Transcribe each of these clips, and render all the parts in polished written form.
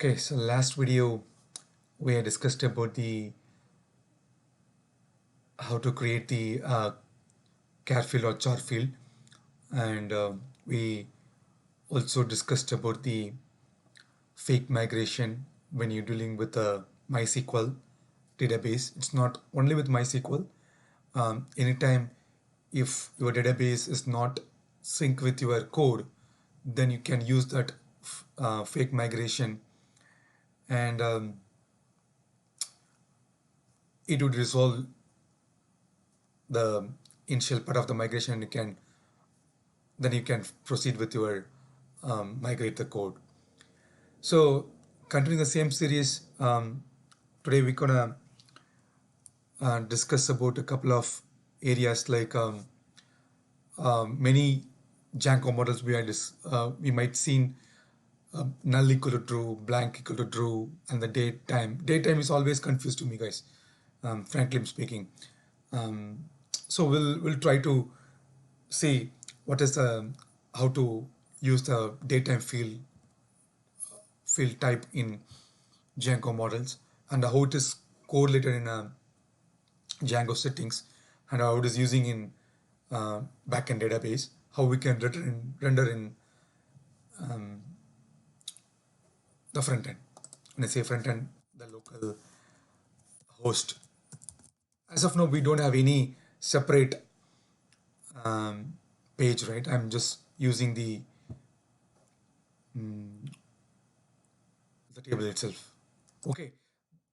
Okay, so last video we had discussed about the how to create the char field or char field, and we also discussed about the fake migration when you're dealing with a MySQL database. It's not only with MySQL. Anytime if your database is not sync with your code, then you can use that fake migration, and it would resolve the initial part of the migration. And you can proceed with your migrate the code. So continuing the same series, today we're gonna discuss about a couple of areas like many Django models we might seen null equal to true, blank equal to true, and the date time. Date time is always confused to me, guys. Frankly speaking, so we'll try to see what is the how to use the datetime field type in Django models, and how it is correlated in Django settings, and how it is using in backend database, how we can render in the front end. When I say front end, the local host. As of now, we don't have any separate page, right? I'm just using the table itself. Okay,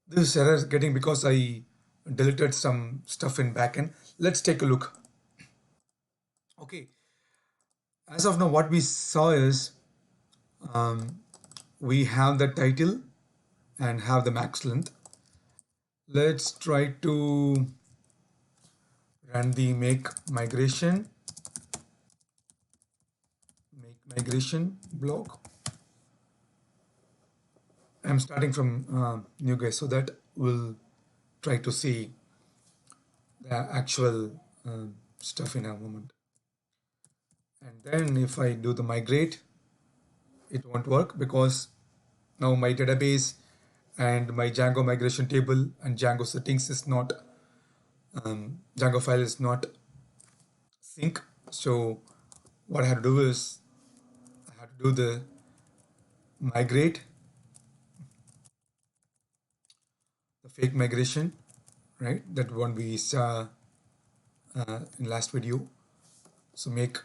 this error is getting because I deleted some stuff in backend. Let's take a look. Okay, as of now, what we saw is we have the title and have the max length. Let's try to run the make migration block. I'm starting from new guys, so that we'll try to see the actual stuff in a moment. And then if I do the migrate, it won't work because now my database and my Django migration table and Django settings is not Django file is not sync. So what I have to do is I have to do the migrate, the fake migration, right? That one we saw in last video. So make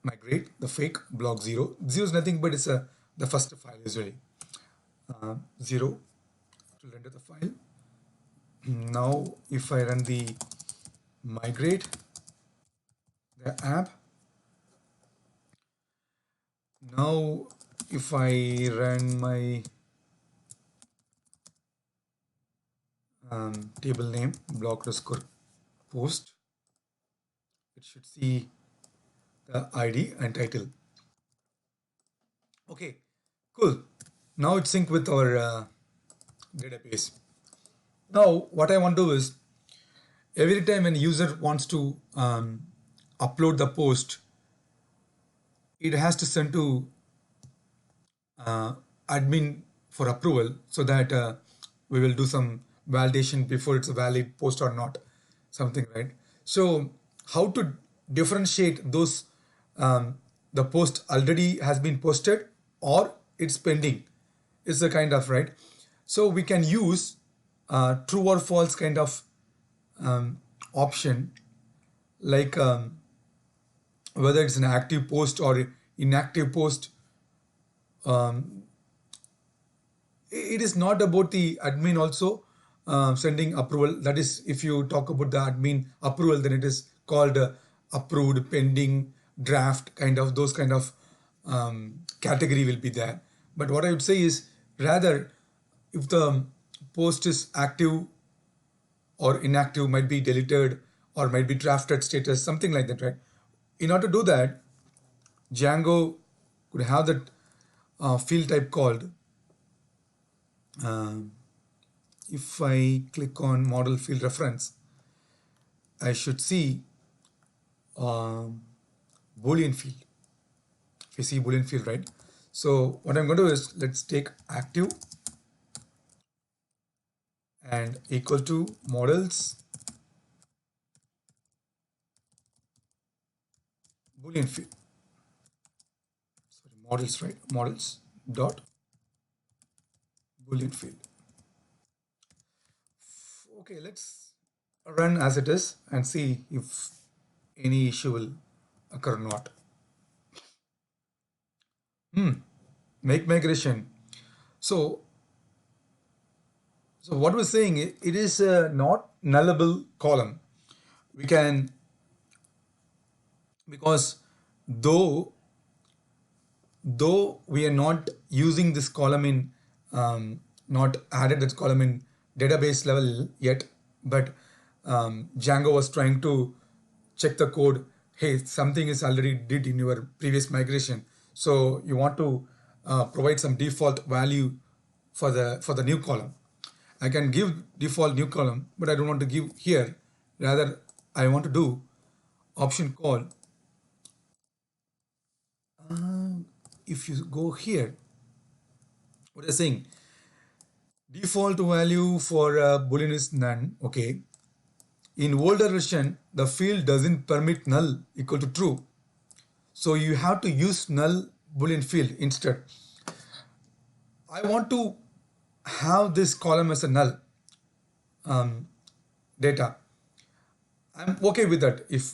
migrate the fake block 0. 0 is nothing but it's the first file usually. 0 to render the file. Now if I run the migrate the app, now if I run my table name block_post, it should see the ID and title. Okay, cool. Now it's synced with our database. Now what I want to do is every time a user wants to upload the post, it has to send to admin for approval, so that we will do some validation before it's a valid post or not, something, right? So how to differentiate those the post already has been posted or it's pending is the kind of, right? So we can use true or false kind of option, like whether it's an active post or inactive post. It is not about the admin also sending approval. That is, if you talk about the admin approval, then it is called approved, pending, draft, kind of those kind of category will be there. But what I would say is rather, if the post is active or inactive, might be deleted or might be drafted status, something like that, right? In order to do that, Django could have that field type called if I click on model field reference, I should see Boolean field. If you see Boolean field, right? So what I'm going to do is, let's take active and equal to models boolean field. Sorry, models, right? Models dot boolean field. Okay, let's run as it is and see if any issue will occur or not. Make migration. So, so what we're saying, it is a not nullable column. We can, because though we are not using this column in, not added this column in database level yet, but Django was trying to check the code. Hey, something is already did in your previous migration, so you want to provide some default value for the new column. I can give default new column, but I don't want to give here. Rather, I want to do option called, if you go here, what you're saying, default value for boolean is none. Okay. In older version, the field doesn't permit null equal to true. So you have to use null boolean field instead. I want to have this column as a null data. I'm okay with that. If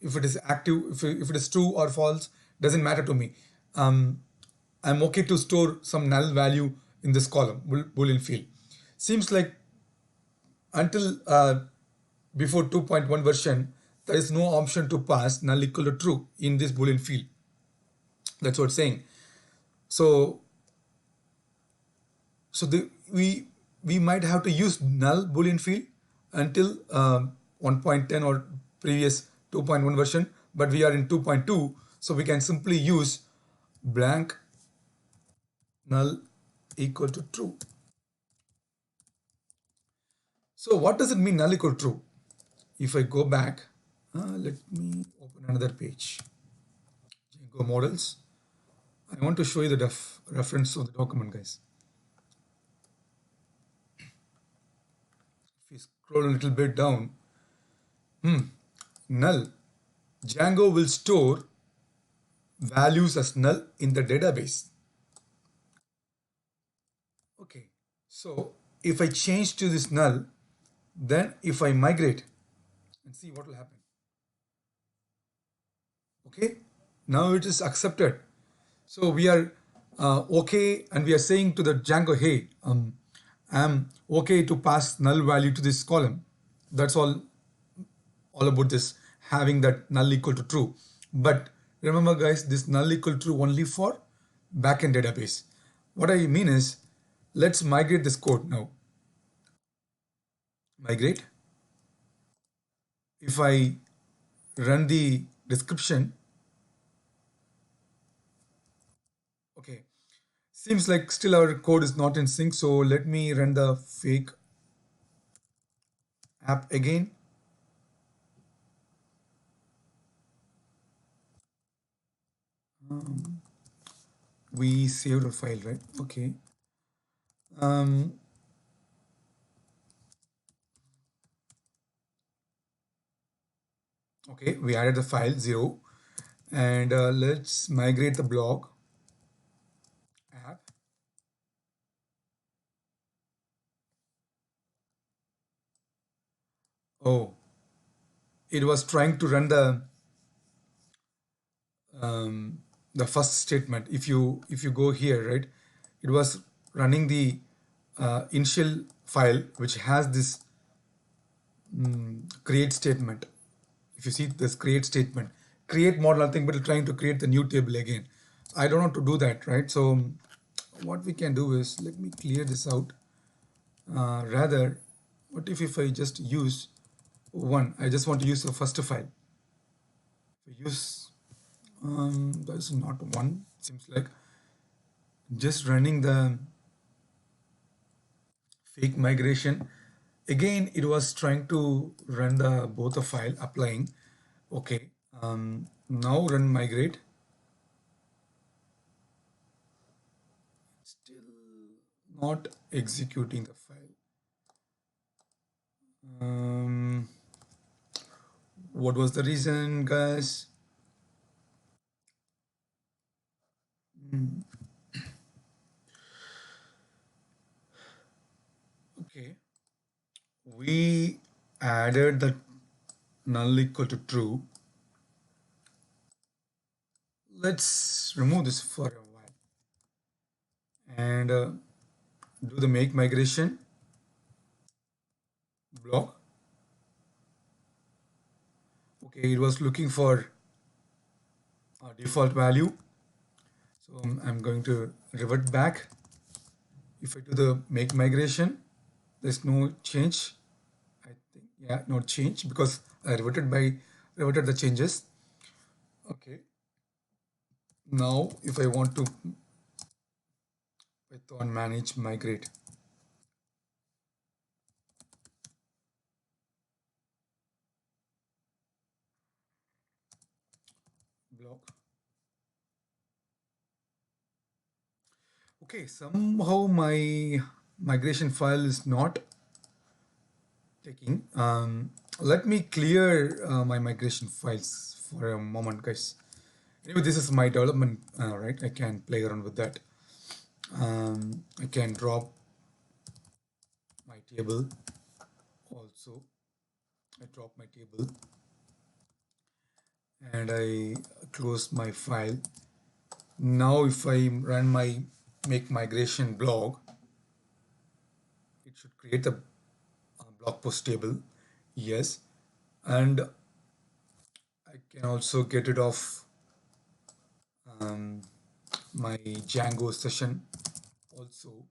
it is active, if it is true or false, doesn't matter to me. I'm okay to store some null value in this column, boolean field. Seems like until before 2.1 version, there is no option to pass null equal to true in this boolean field. That's what it's saying. So we might have to use null boolean field until 1.10 or previous 2.1 version, but we are in 2.2, so we can simply use blank null equal to true. So what does it mean null equal to true? If I go back, let me open another page. Django models. I want to show you the reference of the document, guys. If you scroll a little bit down, null. Django will store values as null in the database. Okay, so if I change to this null, then if I migrate and see what will happen. Okay, now it is accepted. So we are okay, and we are saying to the Django, hey, I'm okay to pass null value to this column. That's all about this, having that null equal to true. But remember, guys, this null equal to true only for backend database. What I mean is, let's migrate this code now. Migrate. If I run the description, okay, seems like still our code is not in sync. So let me run the fake app again. We saved a file, right? Okay. Okay, we added the file 0, and let's migrate the blog app. Oh, it was trying to run the first statement. If you go here, right, it was running the initial file which has this create statement. If you see this create statement, create model nothing but trying to create the new table again. I don't want to do that, right? So what we can do is, let me clear this out. Rather, what if I just use one? I just want to use the first file. If I use that's not one, seems like just running the fake migration. Again, it was trying to run the both the file applying. Okay, now run migrate. Still not executing the file. What was the reason, guys? Okay, we added the null equal to true. Let's remove this for a while and do the make migration block. Okay, it was looking for a default value, so I'm going to revert back. If I do the make migration, there's no change. I think, yeah, no change because I reverted the changes. Okay, now if I want to Python manage migrate, block. Okay, somehow my migration file is not taking. Let me clear my migration files for a moment, guys. Anyway, this is my development, right? I can play around with that. I can drop my table also. I drop my table and I close my file. Now if I run my make migration blog, it should create a blog post table. Yes, and I can also get rid of my Django session also.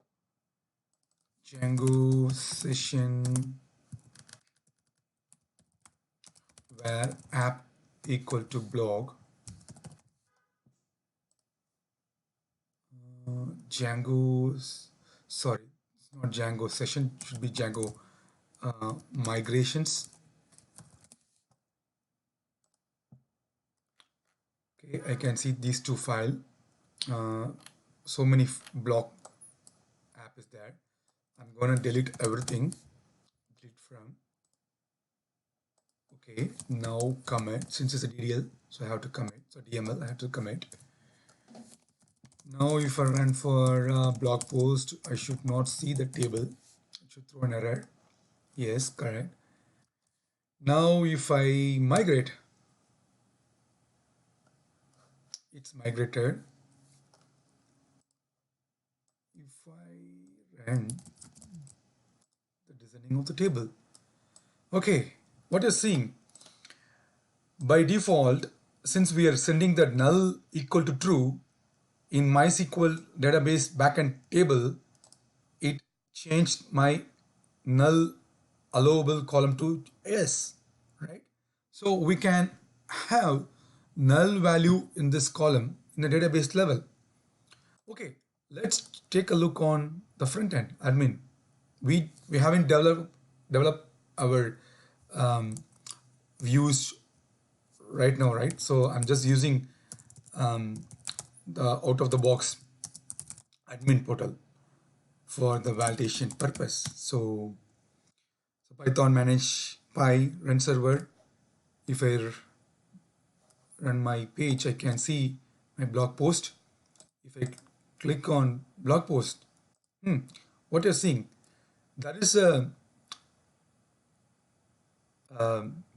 Django session where app equal to blog. Django, sorry, it's not Django session, it should be Django migrations. Okay, I can see these two files. So many block app is there. I'm gonna delete everything. Delete from. Okay, now commit. Since it's a DDL, so I have to commit. So DML, I have to commit. Now if I run for blog post, I should not see the table. It should throw an error. Yes, correct. Now if I migrate, it's migrated. If I run the designing of the table. Okay, what you're seeing, by default, since we are sending the null equal to true in MySQL database backend table, it changed my null allowable column to yes, right? So we can have null value in this column in the database level. Okay, let's take a look on the front end admin. We haven't developed our views right now, right? So I'm just using the out of the box admin portal for the validation purpose. So Python manage py run server. If I run my page, I can see my blog post. If I click on blog post, what you're seeing, that is a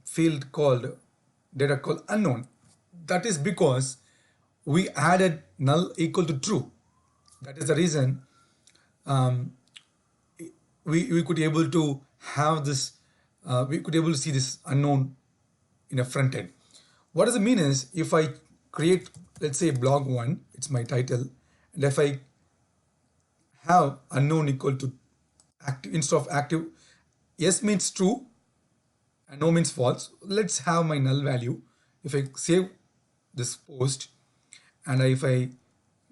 field called data called unknown. That is because we added null equal to true. That is the reason we could able to have this, we could able to see this unknown in a front end. What does it mean is if I create, let's say blog one, it's my title, and if I have unknown equal to active instead of active, yes means true and no means false. Let's have my null value. If I save this post and if I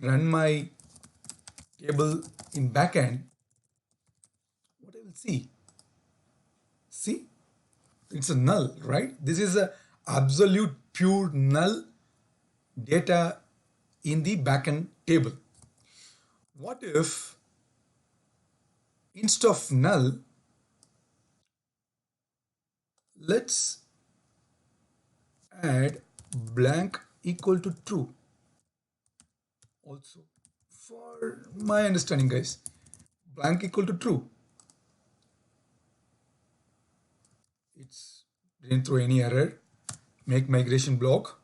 run my table in backend, what I will see, it's a null, right? This is a absolute pure null data in the backend table. what if instead of null, let's add blank equal to true also, for my understanding, guys. Blank equal to true. It's didn't throw any error. Make migration block.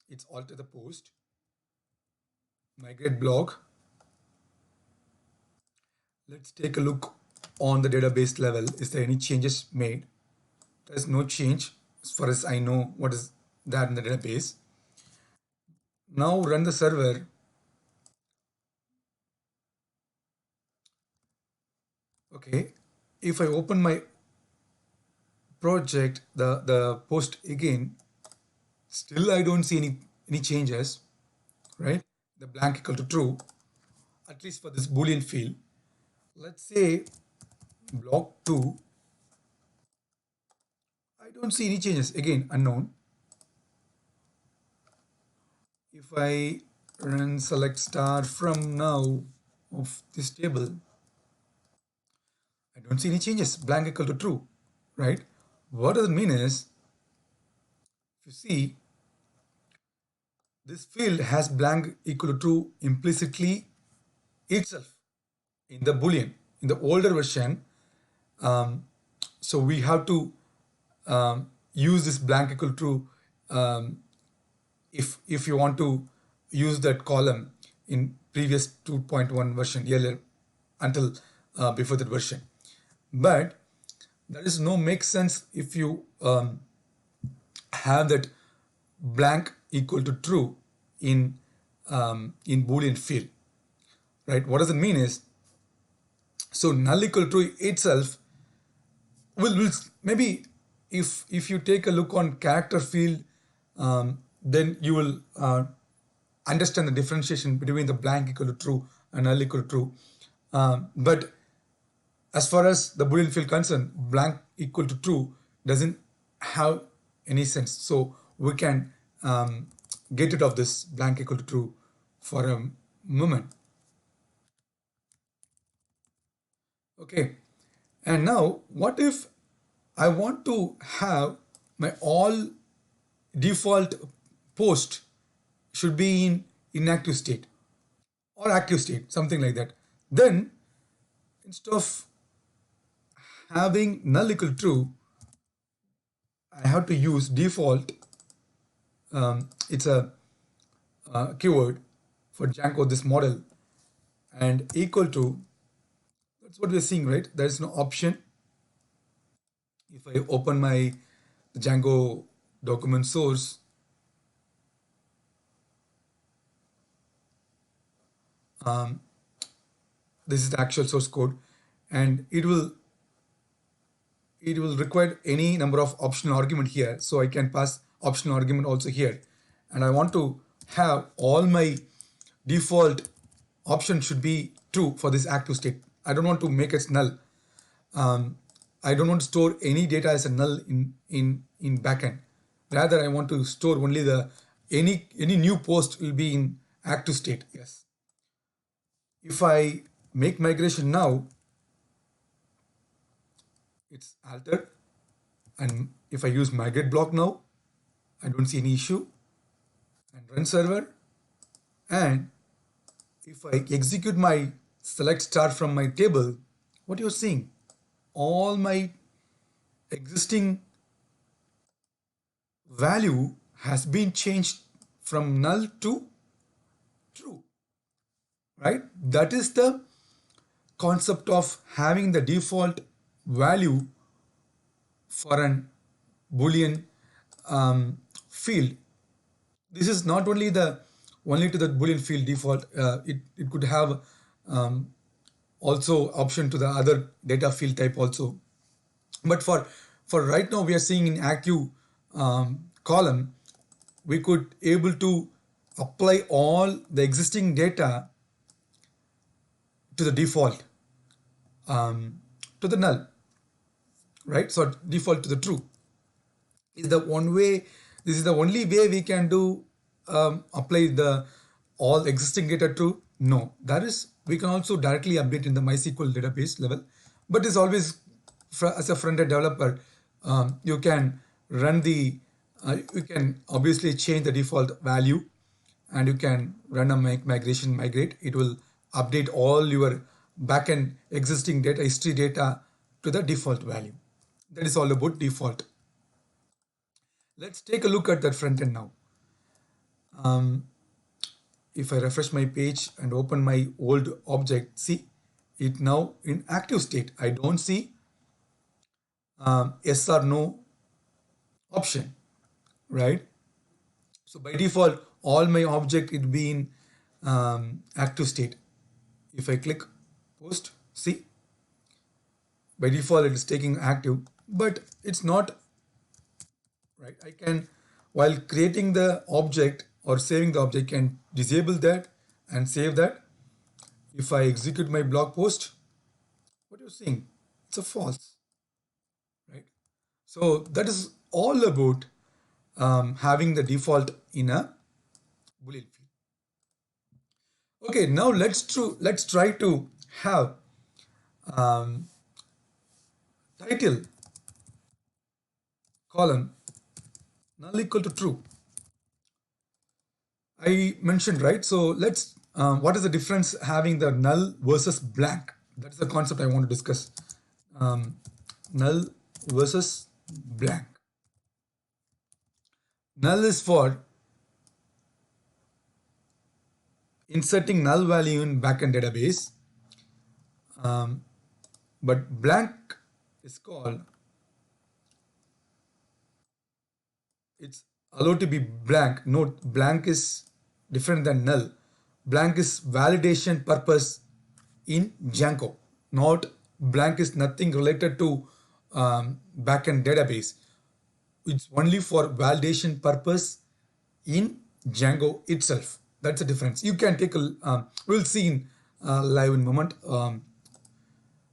It's alter the post. Migrate block. Let's take a look on the database level. Is there any changes made? There's no change as far as I know what is that in the database. Now run the server. Okay, if I open my project, the post again, still I don't see any changes, right? The blank equal to true, at least for this Boolean field. Let's say block 2, I don't see any changes, again unknown. If I run select star from now of this table, I don't see any changes, blank equal to true, right? What does it mean is, if you see, this field has blank equal to true implicitly itself in the Boolean. In the older version, so we have to use this blank equal to true if you want to use that column in previous 2.1 version earlier until before that version. But that is no make sense if you have that blank equal to true in Boolean field, right? What does it mean is, so null equal to true itself will maybe if you take a look on character field, then you will understand the differentiation between the blank equal to true and null equal to true. But as far as the Boolean field concerned, blank equal to true doesn't have any sense. So we can get rid of this blank equal to true for a moment. Okay, and now what if I want to have my all default post should be in inactive state or active state, something like that. Then instead of having null equal to true, I have to use default. It's a keyword for Django, this model, and equal to, that's what we're seeing, right? There is no option. If I open my Django document source, this is the actual source code, and it will require any number of optional argument here. So I can pass optional argument also here, and I want to have all my default option should be true for this active state. I don't want to make it null. I don't want to store any data as a null in backend. Rather, I want to store only the any new post will be in active state. Yes. If I make migration now, it's altered, and if I use migrate block now, I don't see any issue, and run server, and if I execute my select star from my table, what you're seeing, all my existing value has been changed from null to true, right? That is the concept of having the default value for an Boolean field. This is not only only to the Boolean field default. It could have also option to the other data field type also. But for right now, we are seeing in active column, we could able to apply all the existing data to the default, to the null, right? So default to the true is the one way. This is the only way we can do apply the all existing data to No, that is, we can also directly update in the MySQL database level, but it's always, as a front-end developer, you can run you can obviously change the default value, and you can run a migration migrate. It will update all your backend existing data, history data, to the default value. That is all about default. Let's take a look at that front end now. If I refresh my page and open my old object, see it now in active state. I don't see yes or no option, right? So by default, all my object it be in active state. If I click post, see by default it is taking active, but it's not, right? I can, while creating the object or saving the object, can disable that and save that. If I execute my blog post, what you're seeing, it's a false, right? So that is all about having the default in a Boolean field. Okay, now let's try to have um, title column null equal to true. I mentioned, right? So let's what is the difference having the null versus blank? That's the concept I want to discuss. Null versus blank. Null is for inserting null value in backend database, but blank is called, it's allowed to be blank. Note, blank is different than null. Blank is validation purpose in Django. Not blank is nothing related to backend database. It's only for validation purpose in Django itself. That's the difference. You can take a, we'll see in live in a moment.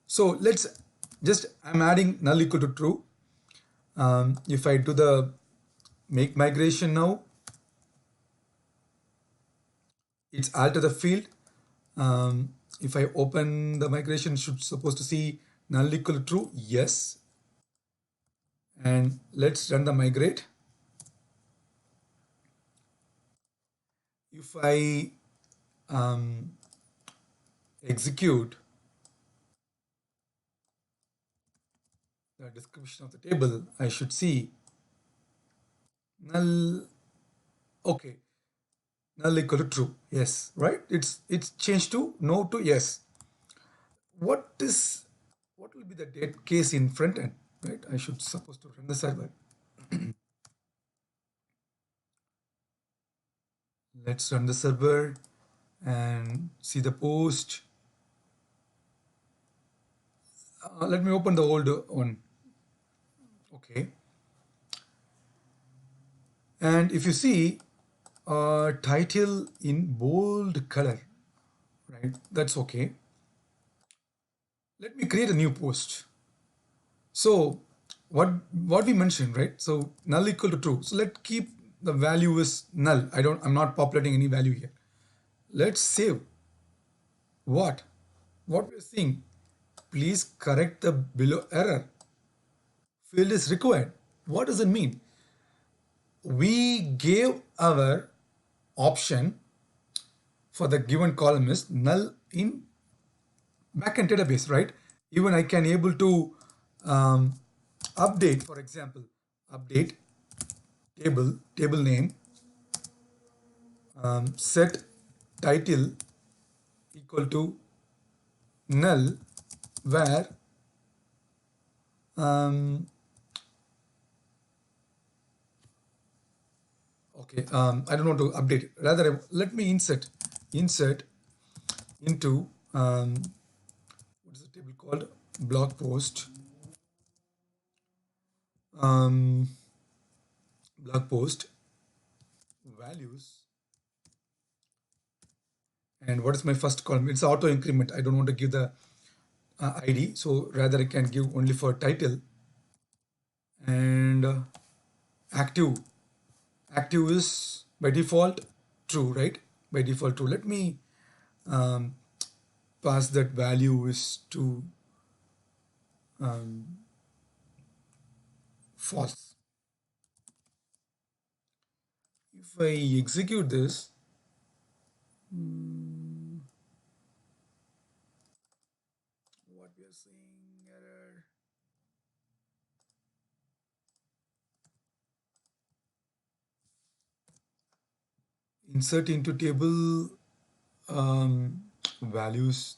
So let's just, I'm adding null equal to true. If I do the make migration now, it's alter the field. If I open the migration, should supposed to see null equal to true. Yes. And let's run the migrate. If I execute the description of the table, I should see null. Okay, null equal to true. Yes, right? It's changed to no to yes. What will be the date case in front end, right? I should supposed to run the server. Let's run the server and see the post. Let me open the old one. Okay. And if you see title in bold color, right? That's okay. Let me create a new post. So what we mentioned, right? So null equal to true. So let's keep the value is null. I'm not populating any value here. Let's save. What we're seeing, please correct the below error. Field is required. What does it mean? We gave our option for the given column is null in backend database, right? Even I can able to update, for example, update table name, set title equal to null, where okay, I don't want to update. Rather, let me insert into what is the table called? Blog post. Blog post values. And what is my first column? It's auto increment. I don't want to give the ID, so rather I can give only for title. And active is by default true, right? By default true. Let me um, pass that value is to um, false. If I execute this, what we are seeing error. Insert into table values.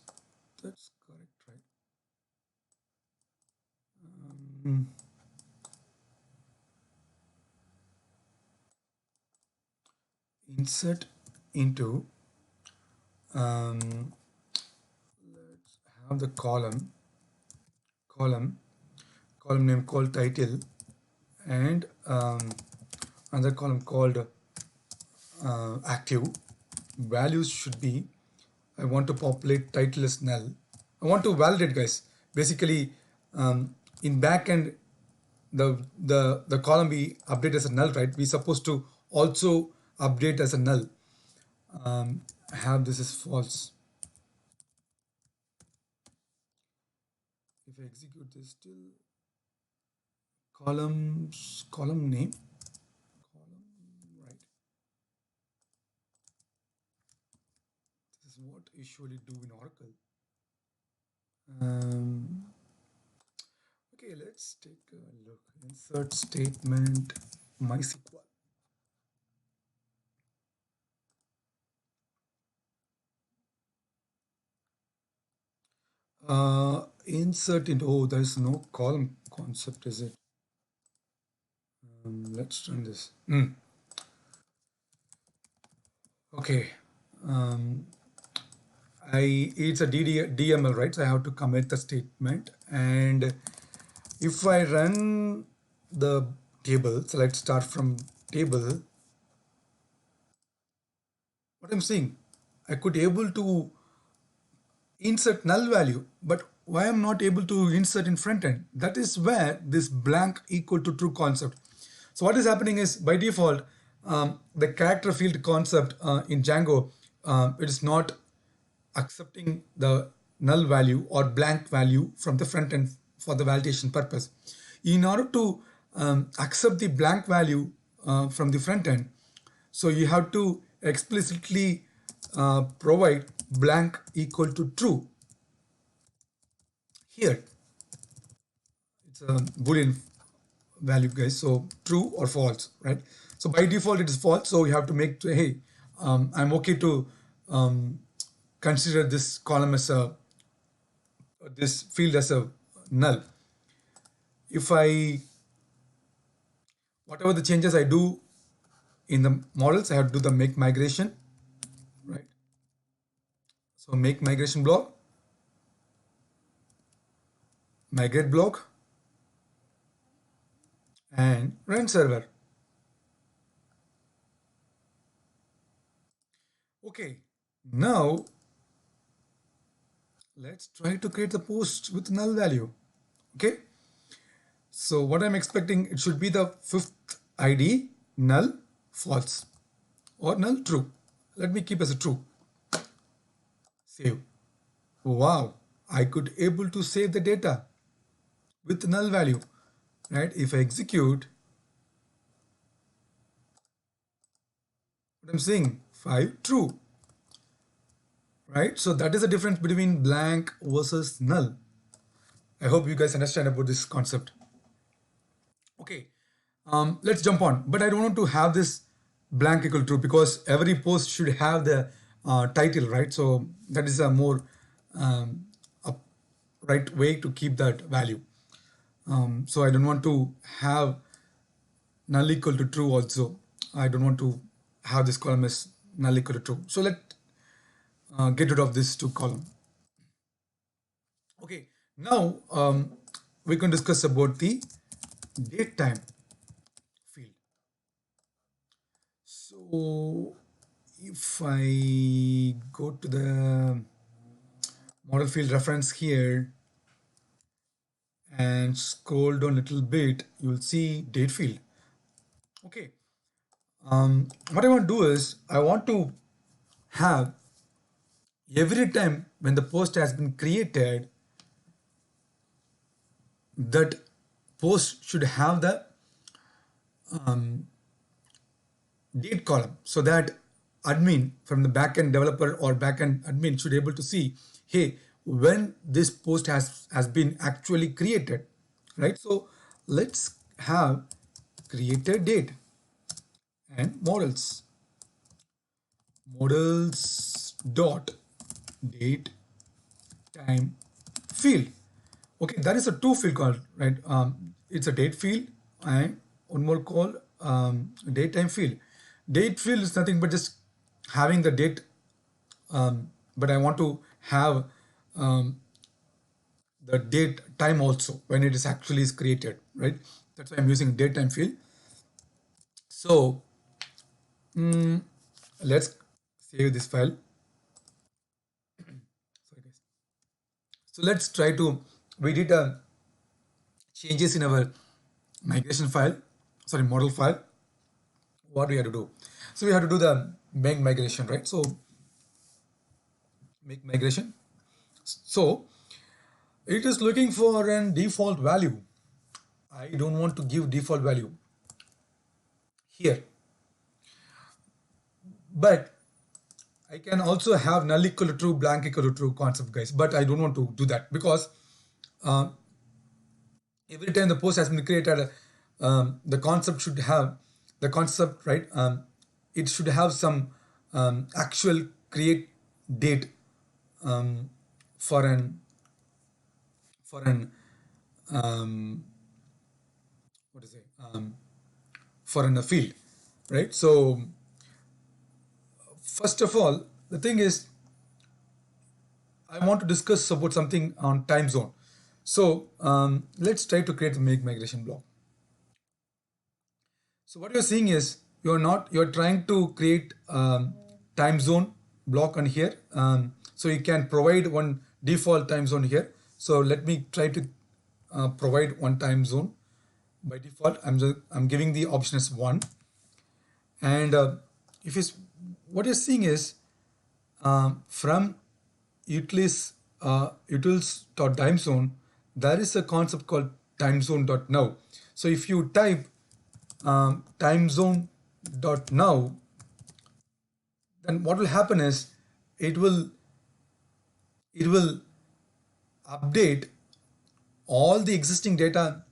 That's correct, right? Um, insert into let's have the column column name called title and another column called active. Values should be, I want to populate title as null. I want to validate, guys. Basically, in backend, the column we update as a null, right? We supposed to also update as a null. Have this as false. If I execute this, still column name, column, right? This is what I usually do in Oracle. Um, okay, let's take a look. Insert statement MySQL. Insert into, oh, there's no column concept, is it? Let's run this. Okay. Um, it's a DML, right? So I have to commit the statement. And if I run the table, so let's start from table. What I'm saying, I could able to insert null value, but why I'm not able to insert in front end? That is where this blank equal to true concept. So what is happening is by default, the character field concept in Django, it is not accepting the null value or blank value from the front end for the validation purpose. In order to accept the blank value from the front end, so you have to explicitly provide blank equal to true. Here, it's a Boolean value, guys. So true or false, right? So by default, it is false. So you have to make, hey, I'm okay to consider this column as a, this field as a null. If I, whatever the changes I do in the models, I have to do the make migration, right? So make migration block, migrate block, and run server. Okay, now let's try to create the post with null value. Okay, so what I'm expecting, it should be the fifth ID, null, false, or null, true. Let me keep as a true. Save. Wow, I could able to save the data with null value, right? If I execute, what I'm saying, 5, true, right? So that is the difference between blank versus null. I hope you guys understand about this concept. Okay, let's jump on. But I don't want to have this blank equal true because every post should have the title, right? So that is a more a right way to keep that value. So I don't want to have null equal to true also. I don't want to have this column as null equal to true. So let get rid of this two column. Okay, now we can discuss about the date time field. So if I go to the model field reference here and scroll down a little bit, you will see date field. Okay, what I want to do is I want to have every time when the post has been created, that post should have the date column, so that admin from the backend developer or backend admin should be able to see, hey, when this post has been actually created, right? So let's have created date and models dot date time field. Okay, that is a two field called, right? It's a date field and one more called date time field. Date field is nothing but just having the date, but I want to have um, the date time also when it is actually is created, right? That's why I'm using date time field. So let's save this file. Sorry guys. So let's try to, we did changes in our migration file, sorry, model file. What we have to do? So we have to do the make migration, right? So make migration. So it is looking for an default value. I don't want to give default value here, but I can also have null equal to true, blank equal to true concept, guys. But I don't want to do that because uh, every time the post has been created, the concept should have the concept, right? It should have some actual create date um, for an for an um, what is it for an field, right? So first of all, the thing is, I want to discuss about something on time zone. So let's try to create the make migration block. So what you're seeing is you're trying to create time zone block on here. So you can provide one default time zone here. So let me try to provide one time zone by default. I'm giving the option as 1. And if it's what you're seeing is from utils utils.timezone, there is a concept called timezone.now. So if you type timezone.now, then what will happen is it will it will update all the existing data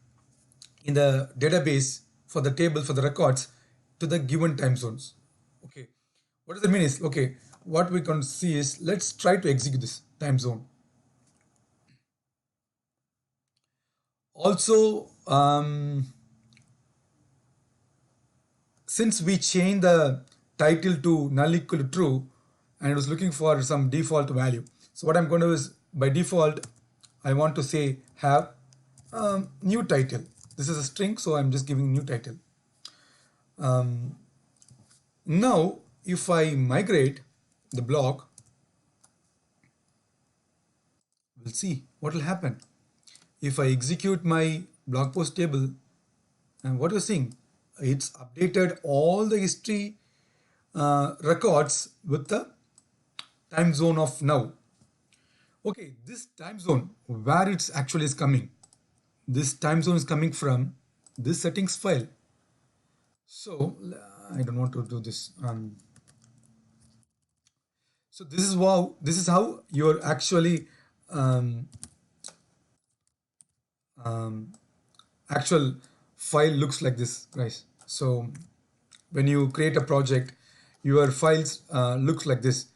in the database for the table for the records to the given time zones. Okay, what does that mean is, okay, what we can see is, let's try to execute this time zone. Also, since we changed the title to null equal to true and it was looking for some default value, so what I'm going to do is, by default, I want to say have new title. This is a string, so I'm just giving new title. Now if I migrate the block, we'll see what will happen. If I execute my blog post table, and what you're seeing, it's updated all the history records with the time zone of now. Okay, this time zone, where it's actually is coming, this time zone is coming from this settings file. So I don't want to do this. So this is how you're actually um, actual file looks like this, guys. So when you create a project, your files looks like this.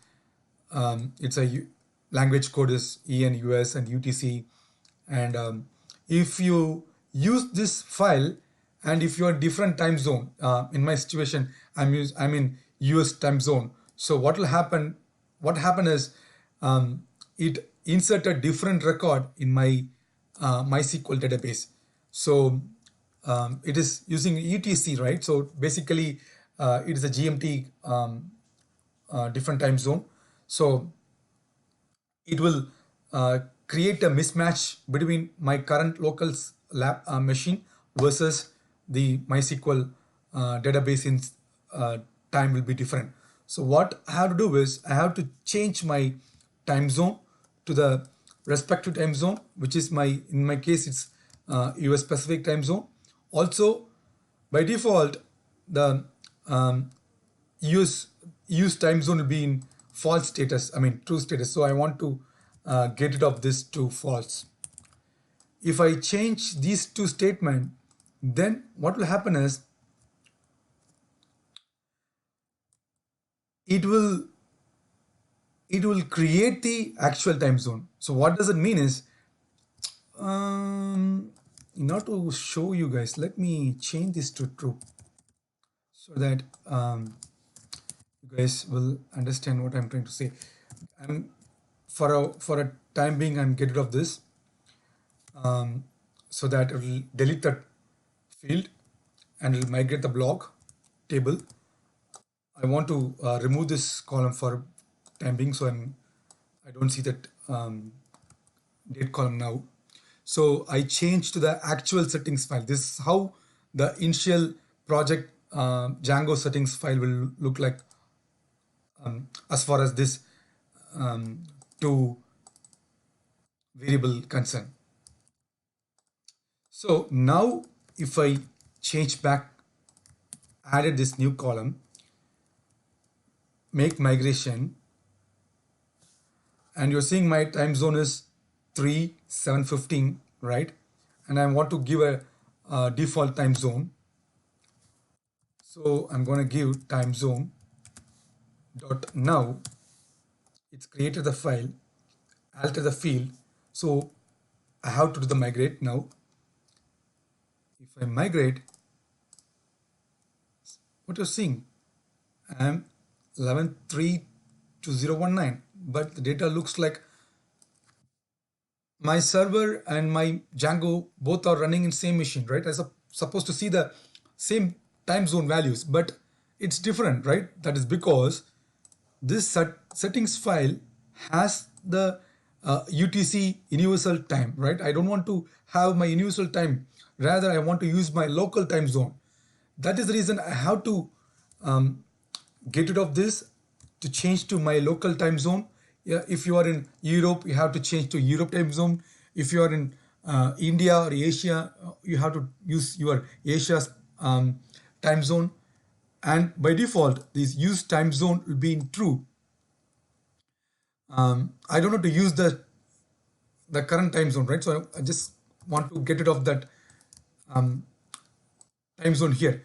It's a language code is en, us, and utc. And if you use this file, and if you're different time zone, in my situation, I'm in us time zone. So what will happen? What happened is it insert a different record in my MySQL database. So it is using UTC, right? So basically, it is a GMT different time zone. So it will create a mismatch between my current local lab machine versus the MySQL database in time will be different. So what I have to do is I have to change my time zone to the respective time zone, which is in my case, it's US Pacific time zone. Also, by default, the um, US US time zone will be in false status, I mean true status. So I want to get rid of this to false. If I change these two statements, then what will happen is it will create the actual time zone. So what does it mean is, in order to show you guys, let me change this to true so that you guys will understand what I'm trying to say. I'm for a time being, I'm get rid of this so that it will delete that field and it will migrate the block table. I want to remove this column for time being, so I don't see that date column now. So I changed to the actual settings file. This is how the initial project Django settings file will look like as far as this two variable concern. So now if I change back, added this new column, make migration, and you're seeing my time zone is 3/7/15, right? And I want to give a default time zone. So I'm going to give time zone dot now. It's created the file, alter the field. So I have to do the migrate now. If I migrate, what you're seeing, I'm 11.3.2019, but the data looks like my server and my Django both are running in same machine, right? I'm supposed to see the same time zone values, but it's different, right? That is because this settings file has the UTC universal time, right? I don't want to have my universal time. Rather, I want to use my local time zone. That is the reason I have to get rid of this to change to my local time zone. Yeah, if you are in Europe, you have to change to Europe time zone. If you are in India or Asia, you have to use your Asia's time zone. And by default, this use time zone will be in true. I don't know to use the current time zone, right? So I just want to get rid of that time zone here.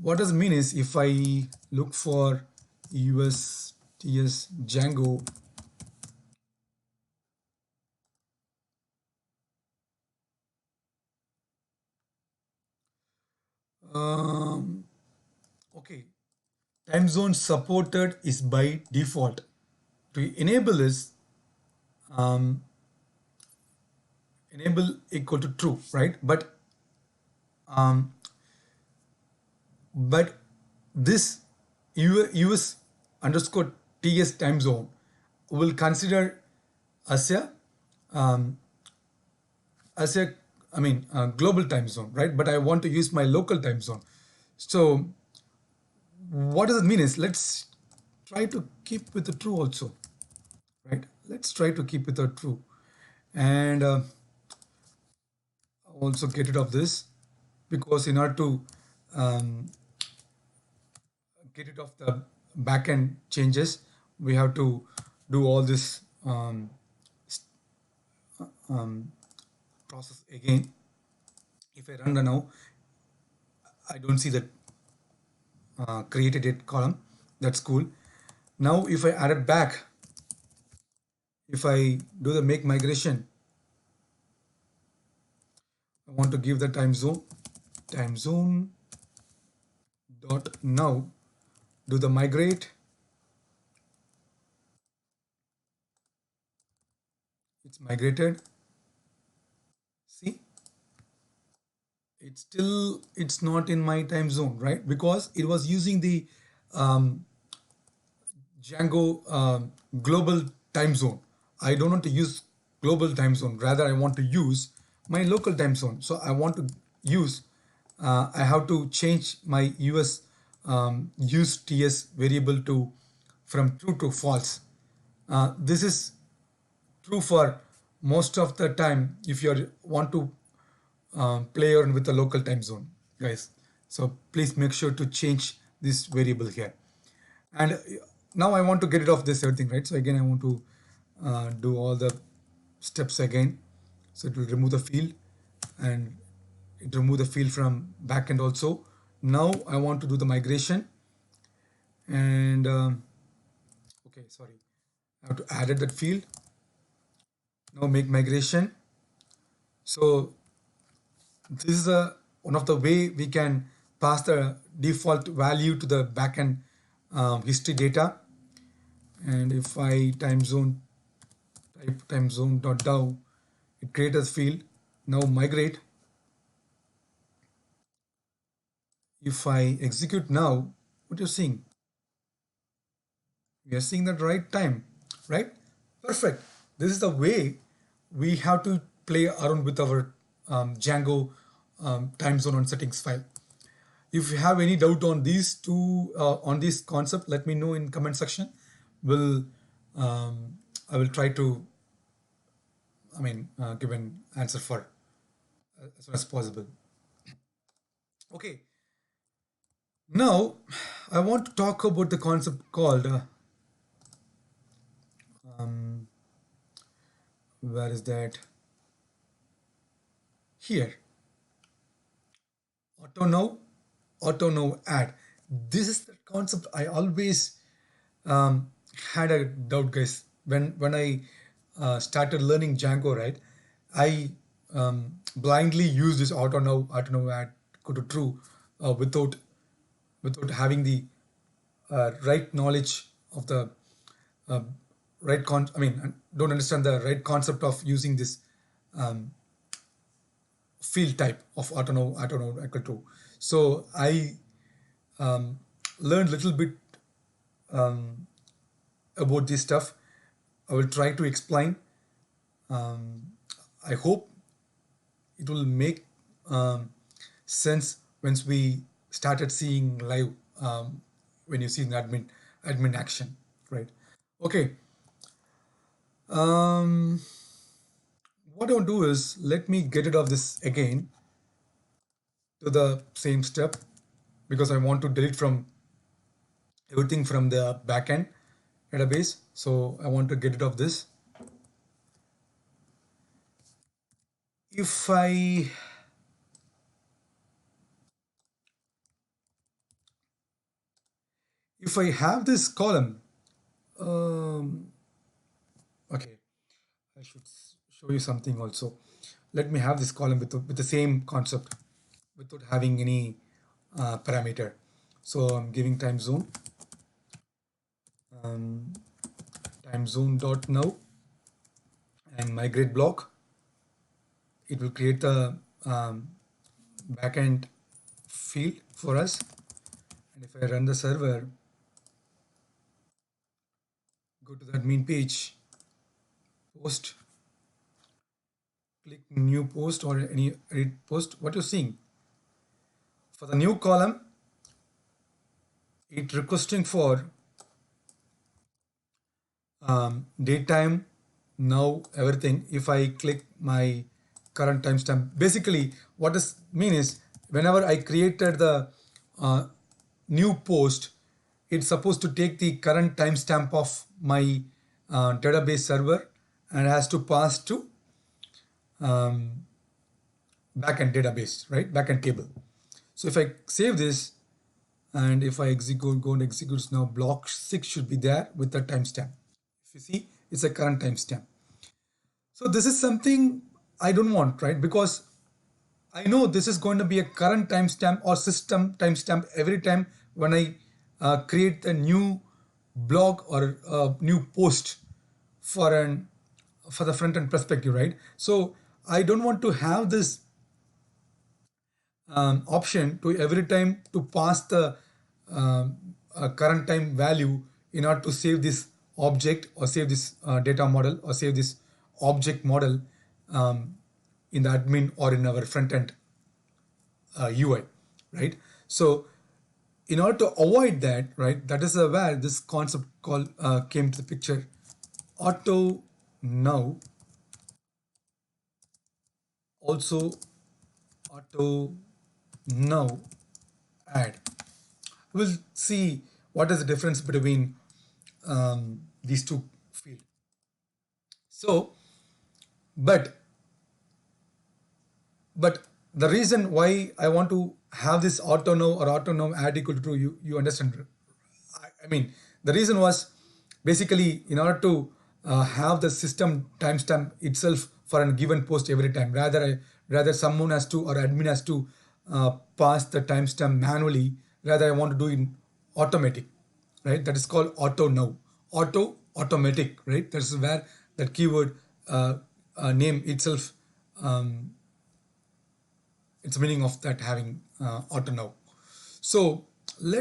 What does it mean is if I look for USTS Django okay, time zone supported is by default. To enable is enable equal to true, right? But this US underscore TS time zone will consider as a I mean global time zone, right? But I want to use my local time zone. So what does it mean is, let's try to keep with the true also, right? Let's try to keep with the true, and also get rid of this, because in order to get rid of the backend changes, we have to do all this process again. If I run the now, I don't see that created it column. That's cool. Now if I add it back, if I do the make migration, I want to give the time zone dot now, do the migrate. It's migrated. See, it's not in my time zone, right? Because it was using the Django global time zone. I don't want to use global time zone. Rather, I want to use my local time zone. So I want to use, I have to change my US use TS variable to from true to false. This is true for most of the time if you want to play around with the local time zone, guys. So please make sure to change this variable here. And now I want to get rid of this everything, right? So again, I want to do all the steps again. So it will remove the field and it remove the field from backend also. Now I want to do the migration and okay, sorry, I have to add that field. Now make migration. So this is one of the way we can pass the default value to the backend history data. And if I type timezone.dow, it creates a field. Now migrate. If I execute now, what you're seeing? We are seeing the right time, right? Perfect. This is the way we have to play around with our Django time zone and settings file. If you have any doubt on these two, on this concept, let me know in comment section. I will try to, give an answer for as soon as possible. Okay. Now, I want to talk about the concept called, where is that? Here. Auto now add. This is the concept I always had a doubt, guys. When I started learning Django, right? I blindly used this auto now add go to true without having the right knowledge of the uh, don't understand the right concept of using this field type of auto now equal to. So I learned little bit about this stuff. I will try to explain. I hope it will make sense once we started seeing live, when you see the admin action, right? Okay. What I'll do is let me get rid of this again to the same step because I want to delete from everything from the backend database. So I want to get rid of this. If I have this column, okay, I should show you something also. Let me have this column with the same concept without having any parameter. So I'm giving time zone dot now and migrate block. It will create the backend field for us. And if I run the server, go to the admin page, post, click new post or any edit post, what you're seeing for the new column, it requesting for date time, now everything. If I click my current timestamp, basically what this mean is whenever I created the new post, it's supposed to take the current timestamp of my database server and has to pass to backend database, right? Backend table. So if I save this and if I execute, go and execute now, block 6 should be there with the timestamp. If you see, it's a current timestamp. So this is something I don't want, right? Because I know this is going to be a current timestamp or system timestamp every time when I create a new blog or a new post for the front end perspective, right? So I don't want to have this option to every time to pass the current time value in order to save this object or save this data model or save this object model in the admin or in our front end UI, right? So in order to avoid that, right, that is where this concept called came to the picture. Auto now, also auto now add. We'll see what is the difference between these two fields. So, but but the reason why I want to have this auto now or auto now add equal to true, you understand. I mean, the reason was basically in order to have the system timestamp itself for a given post every time. Rather someone has to or admin has to pass the timestamp manually. Rather, I want to do it in automatic, right? That is called auto now. Automatic, right? That's where that keyword name itself, its meaning of that having auto now. So let